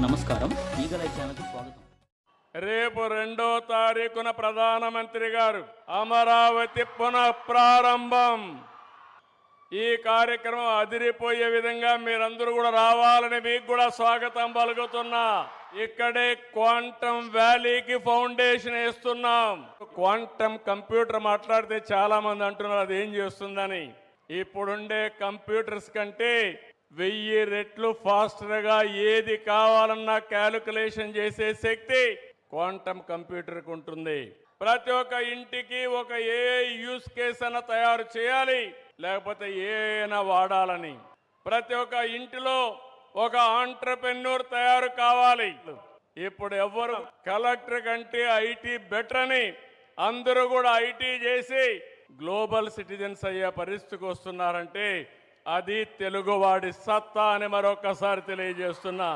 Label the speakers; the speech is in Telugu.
Speaker 1: నమస్కారం, ఈగలై ఛానల్కి స్వాగతం.
Speaker 2: రేపు 2వ తారీఖున ప్రధానమంత్రి గారు అమరావతి పునఃప్రారంభం. ఈ కార్యక్రమం అదిరిపోయే విధంగా మీరందరూ కూడా రావాలని మీకు కూడా స్వాగతం పలుకుతున్నా. ఇక్కడే క్వాంటమ్ వ్యాలీకి ఫౌండేషన్ వేస్తున్నాం. క్వాంటమ్ కంప్యూటర్ మాట్లాడితే చాలా మంది అంటున్నారు అది ఏం చేస్తుందని. ఇప్పుడుండే కంప్యూటర్స్ కంటే 1000 రెట్లు ఫాస్టర్గా ఏది కావాలన్నా క్యాలిక్యులేషన్ చేసే శక్తి క్వాంటమ్ కంప్యూటర్కి ఉంటుంది. ప్రతి ఒక్క ఇంటికి ఒక ఏఐ యూస్ కేస్ అన్న తయారు చేయాలి, లేకపోతే ఏఐనా వాడాలని. ప్రతి ఒక్క ఇంటిలో ఒక ఆంట్రప్రెన్యూర్ తయారు కావాలి. ఇప్పుడు ఎవ్వరు కలెక్టర్ కంటే ఐటీ బెటర్ అని అందరూ కూడా ఐటీ చేసి గ్లోబల్ సిటిజన్స్ అయ్యే పరిస్థితికి వస్తున్నారంటే అది తెలుగువాడి సత్తా అని మరొకసారి తెలియజేస్తున్నా.